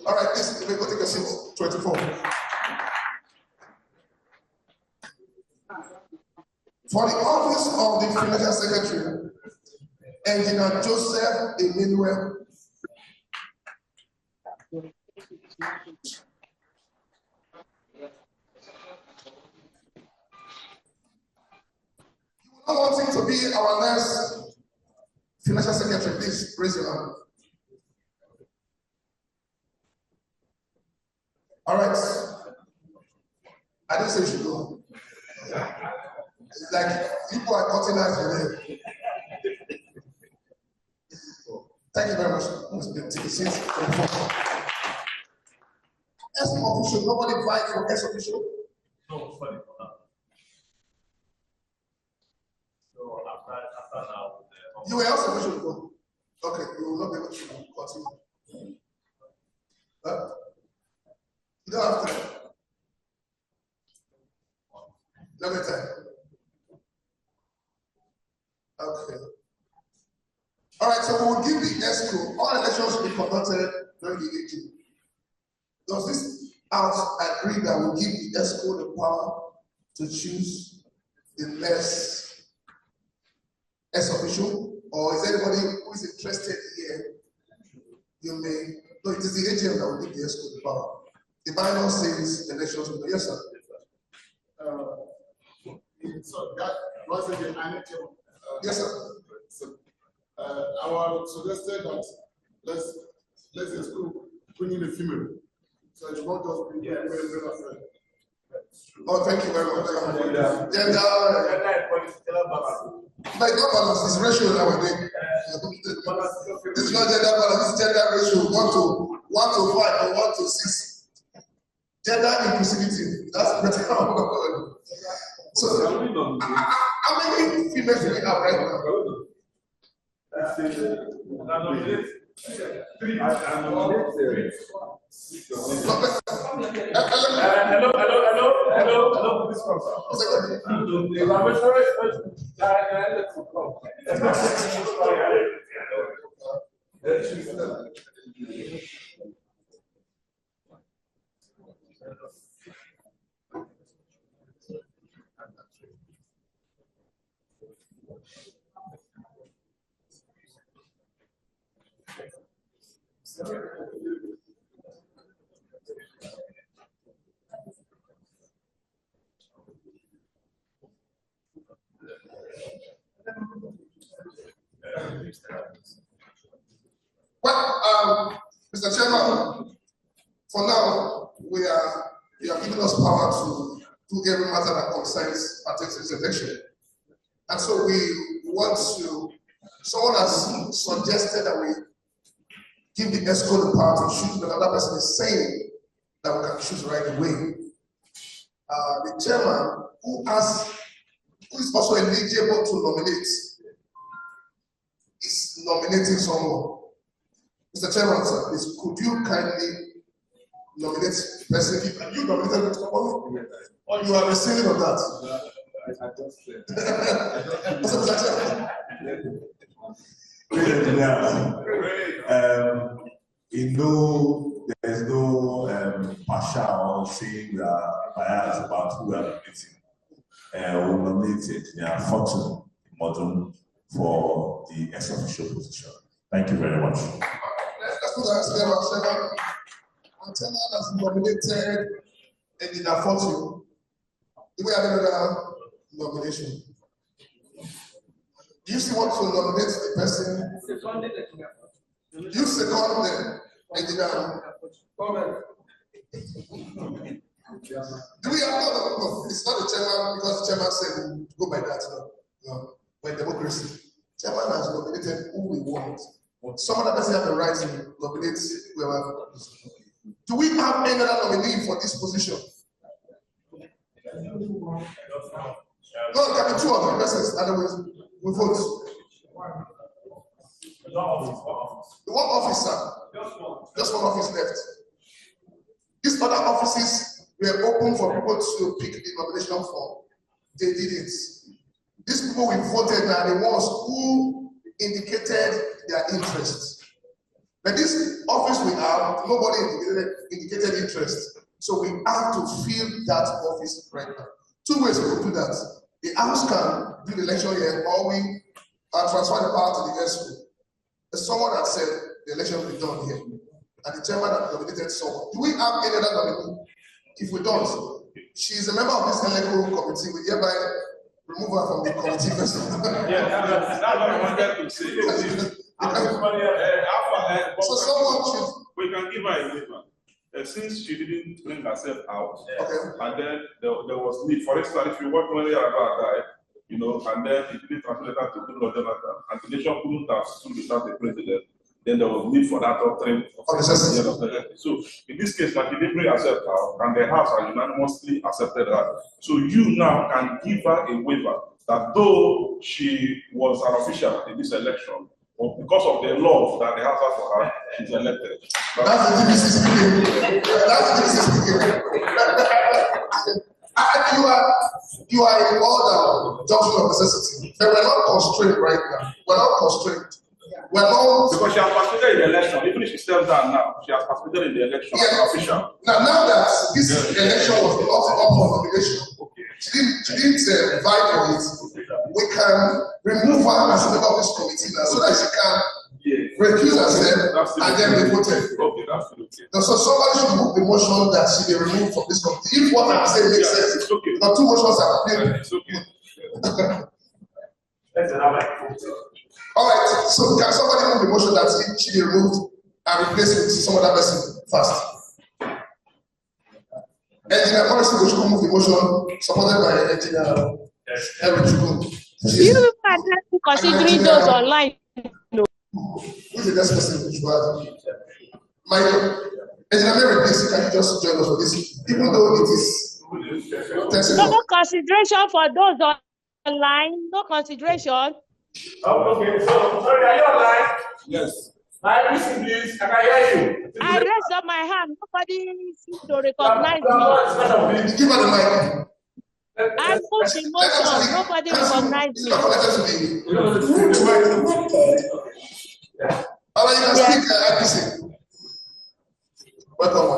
All right, please, you may go take a seat. 24. For the office of the Financial Secretary, Engineer Joseph Emmanuel. I want him to be our next Financial Secretary, please raise your hand. All right. I didn't say you should go. It's like people are cutting eyes for them. Thank you very much. S official, nobody fight for S official. No, sorry for that. So after now. You were also official before. Okay, you will not be able to continue. Huh? You don't have to. Let me tell you. Okay. All right, so we will give the ESCO. All elections will be conducted during the AG. Does this House agree that we give the ESCO the power to choose the next S official? Or is anybody who is interested here? You may. No, it is the AGM that will give the ESCO the power. The bylaw says elections will be. Yes, sir. So that wasn't the annex. Yes, sir. So, I would suggest that let's the school bring in a female. So it's not just be friend. Oh, thank you very much. Gender balance is ratio nowadays. This is not gender balance, it's gender ratio 1 to 5 or 1 to 6. Gender inclusivity. That's pretty common. So how many females do we have right now? 3. Hello, please Well, Mr. Chairman, for now, you have given us power to do every matter that concerns this election. And so we want to, someone has suggested that we give the ESCO the power to choose, but another person is saying that we can choose right away. The chairman, who is also eligible to nominate, is nominating someone. Mr. Chairman, sir, please, could you kindly nominate the person. You nominated it properly? Or you are receiving of that? I just said. There's no partial saying bias about who we are nominating. We nominated Fortune Modern for the ex-official position. Thank you very much. Let's put that together. Antenna has nominated Engineer Fortune. Do we have another nomination? Do you still want to nominate the person? You second them, Engineer. Do we have no? It's not the chairman because the chairman said we go by that. No. We're democracy. Chairman has nominated who we want. Some other person have the right to nominate whoever. Do we have any other nominee for this position? No, it can be 2 or 3 persons, and then we vote. The one officer, just one office left. These other offices were open for people to pick the nomination form. They didn't. These people we voted are the ones who indicated their interest. But this office we have, nobody indicated interest. So we have to fill that office right now. 2 ways we could do that. The House can do the election here, or we transfer the power to the ESCO. There's someone that said the election will be done here, and the chairman has nominated someone. Do we have any other nominee? If we don't, she is a member of this electoral committee. We hereby remove her from the committee first. Yeah, that's what I wanted to say. So someone should. We can give her a waiver. Since she didn't bring herself out, Okay. And then there was need. For instance, if you work 1 year ago, died, and then it didn't translate that to Goodluck Jonathan, and the nation couldn't have stood without the president, then there was need for that doctrine. So in this case, she didn't bring herself out, and the House has unanimously accepted that. So you now can give her a waiver that though she was an official in this election, or because of the love that the House has for her, she's elected. That's the DBC speaking. That's the DBC speaking. You are in order, junction of necessity. And we're not constrained right now. We're not constrained. We're not. Because she has participated in the election. Even if she steps down now, she has participated in the election as an official. Now that this election was not up for nomination, she didn't fight for it. We can remove her as a member of this committee now so that she can recuse herself and then be voted. Okay, that's okay. Now, so somebody should move the motion that she be removed from this committee. If what I'm saying makes sense, it's okay. now 2 motions are clear. It's okay. All right, so can somebody move the motion that she be removed and replaced with some other person fast? Engineer Morrison, we should move the motion supported by Engineer Eric Chukwu. You are considering those online. Who is the next person which was? Engineer Mary, please, can you just join us for this? Even though it is no consideration for those online, no consideration. Oh, okay, so sorry, are you online? Yes. Listen, please, I can hear you. I raised up my hand. Nobody seems to recognize me. Give her the mic. I put the motion. Nobody recognized me. All right, you can speak, IPC. Welcome.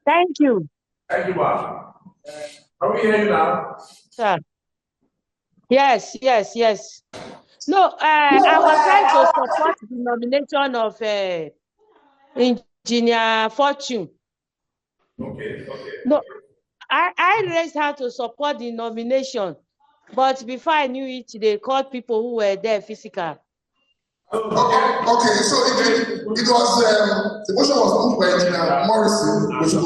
Thank you. Thank you, ma'am. Are we hearing you now? Sir. Yes. No, I was trying to support the nomination of Engineer Fortune. Okay. No, I raised her to support the nomination, but before I knew it, they called people who were there physical. Okay, so it was the motion was moved by Engineer Morrison, which was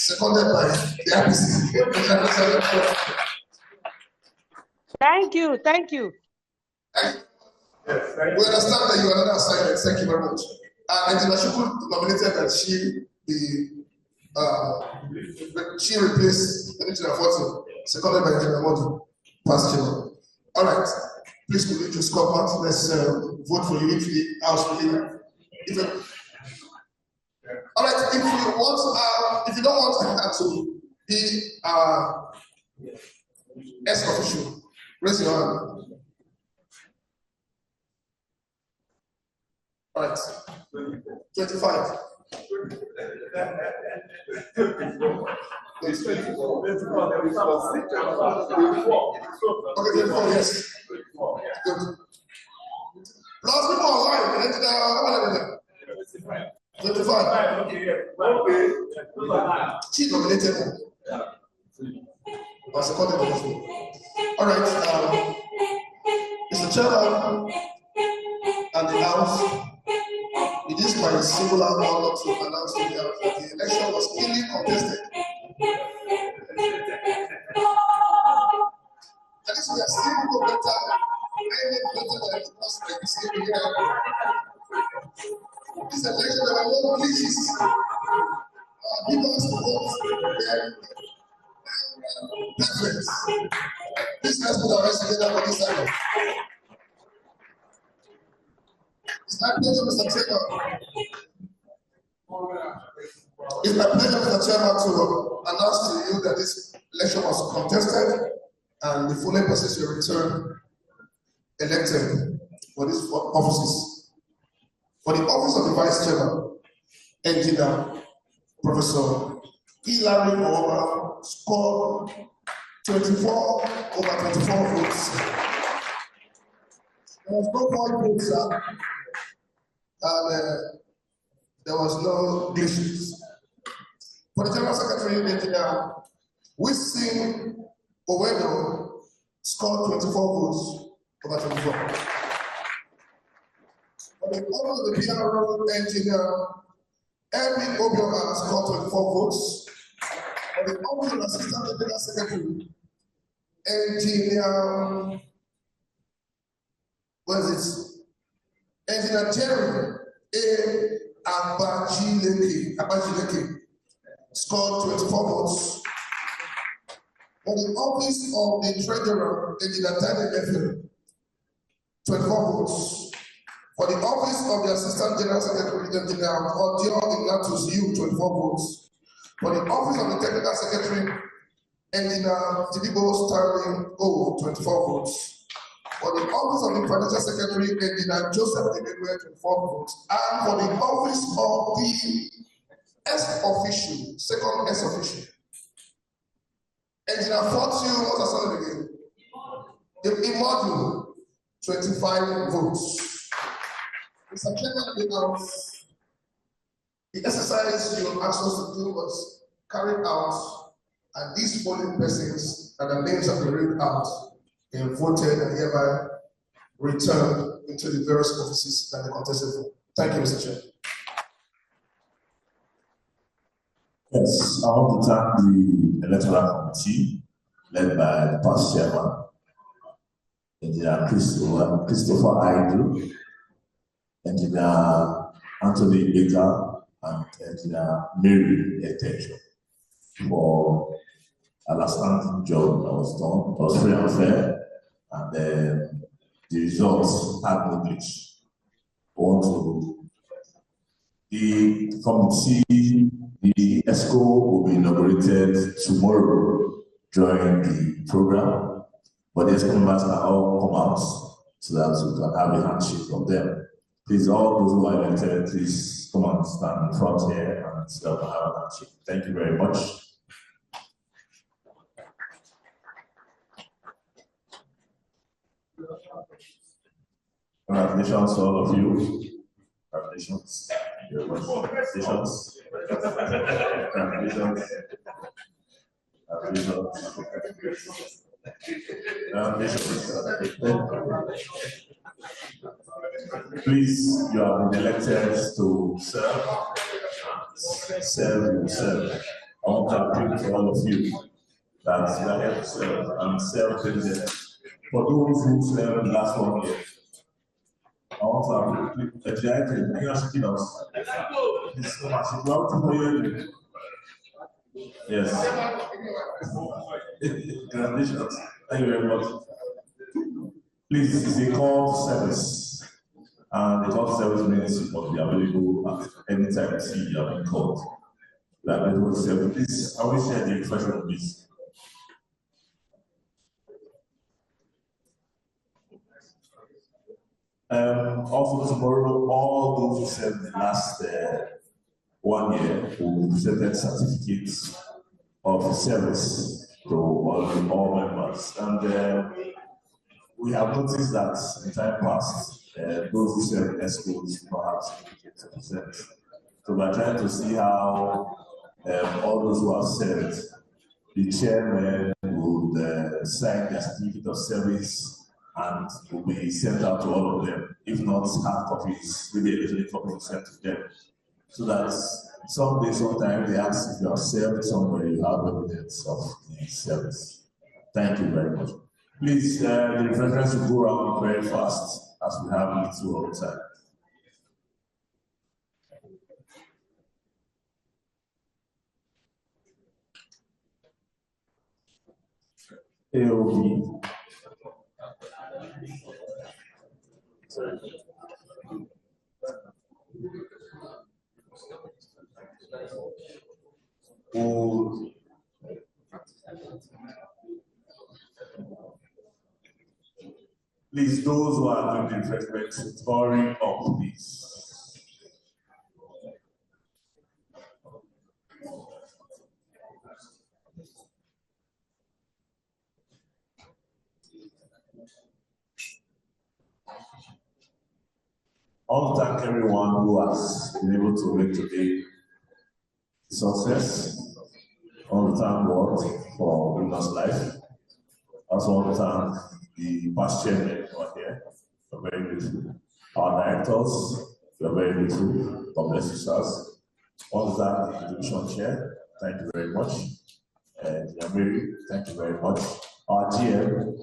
seconded by the IPC. Thank you. Yes, thank you. We understand that you are another assignment. Thank you very much. And Engineer Chukwu nominated that she replaced Engineer Fortune, seconded by Engineer Modu, past chairman. All right. Please could you just come out? Let's vote for you if the House will. All right, if you want, if you don't want to be ex official, raise your hand. All right, 25. Okay, 24, yes. Good. Plus people online, 25. She nominated him. As a content of this. All right, Mr. Chairman and the House, it is my singular honor to announce to you that the election was keenly contested. At least we are still better, any better than it was like this year. This election, there were no glitches. People has to vote perfect. Please let's put our hands together for this time. It's my pleasure, Mr. Chairman. It's my pleasure, Mr. Chairman, to announce to you that this election was contested and the following persons will return elected for these offices. For the office of the Vice Chairman, Engineer Professor Hilary Owora scored 24 over 24 votes. There was no point votes, sir, and there was no glitches. For the General Secretary, Engineer Wisin Owedo scored 24 votes over 24. For the office of the PRO Engineer Eric Obioma scored 24 votes. For the office of Assistant General Secretary Engineer, what is it? Engineer Jerry A. Abajileke scored 24 votes. For the office of the Treasurer, Engineer Tade Efe, 24 votes. For the office of the Assistant General Secretary, Engineer Odio Ignatius Yu, 24 votes. For the office of the Technical Secretary, Engineer Tidibo Stanley O, 24 votes. For the office of the Financial Secretary, Engineer Joseph Emmanuel, 24 votes. And for the office of the S-Official, second S-Official, Engineer Fortune, what's the son again? The module, 25 votes. Mr. Chairman, the exercise you asked us to do was carried out, and these polling persons and the names have been read out and voted and hereby returned into the various offices that they contested for. Thank you, Mr. Chair. Yes, I want to thank the Electoral Committee led by the past chairman, Engineer Christopher Aidu, Engineer Anthony Baker, and Engineer Mary Etecho for an outstanding job that was done. It was free and fair, and the results had no glitch. The committee, the ESCO will be inaugurated tomorrow during the program, but the ESCO members can all come out so that we can have a handshake from them. Please, all those who are elected, please come and stand in front here and have a handshake. Thank you very much. Congratulations to all of you. Congratulations. Congratulations. Congratulations. Please, you have been elected to serve. Serve yourself. I want to appeal to all of you that you are here to serve and serve them. For those who served last 1 year, I want to appeal to us. This so much. Yes. Congratulations. Thank you very much. Please, this is a call service. And the call service means you must be available at any time you have been called. Like medical service, please, I will share the information of this. Also tomorrow, all those who served the last 1 year will be presented certificates of service to all members. And we have noticed that in time past, those who serve in schools do not have certificates to present. So we're trying to see how all those who have served, the chairman would sign their certificate of service and will be sent out to all of them. If not, hard copies, maybe electronic copies sent to them. So that someday, sometime they ask if you have served somewhere, you have evidence of the service. Thank you very much. Please, the reference will go around very fast as we have little of time. AOB. Please, those who are doing the refreshments, hurry up, please. I want to thank everyone who has been able to make today a success. I want to thank God for giving us life. I also want to thank the past chairman who are here. We're very grateful. Our directors, we're very grateful. God bless you, sirs. I want to thank the division chair. Thank you very much. And Mary, thank you very much. Our GM,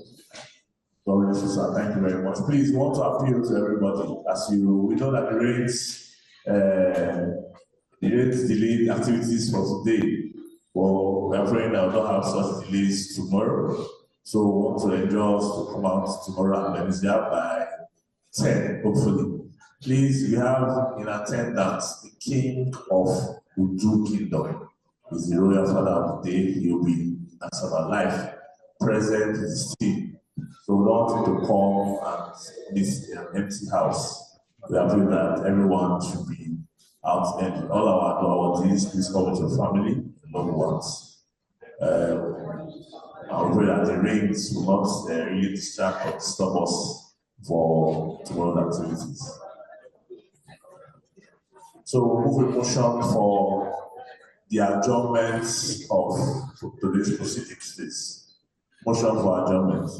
God bless you, sir. Thank you very much. Please, we want to appeal to everybody we know that the rains delayed activities for today. Well, we are praying that we don't have such delays tomorrow. So we want to enjoy us to come out tomorrow and Wednesday by 10, hopefully. Please, we have in attendance the King of Udu Kingdom. He's the royal father of the day. He will be as of our life present in his team. So we don't want him to come and miss an empty house. We are praying that everyone should be out and all our awardees, please come with your family and loved ones. I pray that the rains will not really distract or disturb us for tomorrow's activities. So we'll move a motion for the adjournment of today's proceedings, please. Motion for adjournment.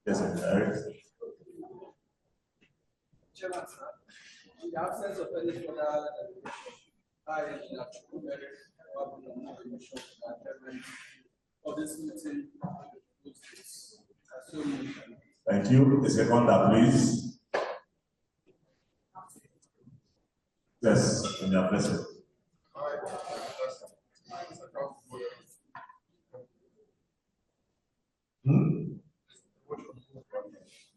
Yes, Eric. Chairman, sir, in the absence of any further I of this meeting. Thank you. The seconder, please. Yes, in your blessing.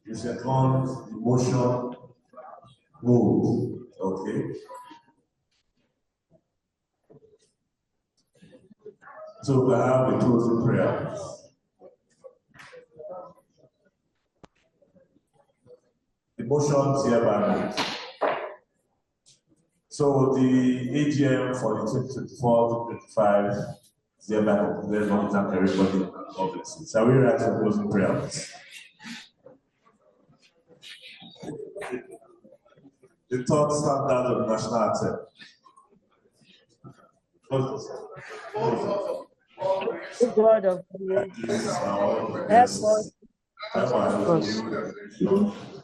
The second motion move. Okay. So we have a closing prayer. The motion is hereby moved. So the AGM for the 2024-2025 is hereby concluded. I want to thank everybody. God bless you. Shall we rise for closing prayer, please? The third standard of the national anthem. God of creation, help us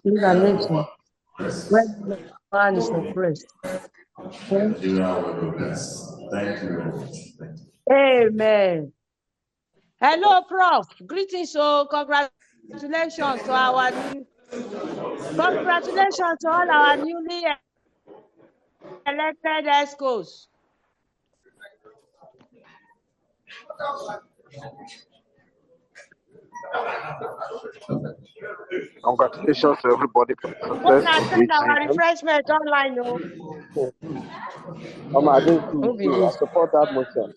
in the nation when man is oppressed. Thank you very much. Thank you. Amen. Hello, Prof. Greetings. So, congratulations to our congratulations to all our newly elected ESCOs. Congratulations to everybody When present I on send this our item. refreshment online, no. I didn't see Who it be too. I this? support that motion.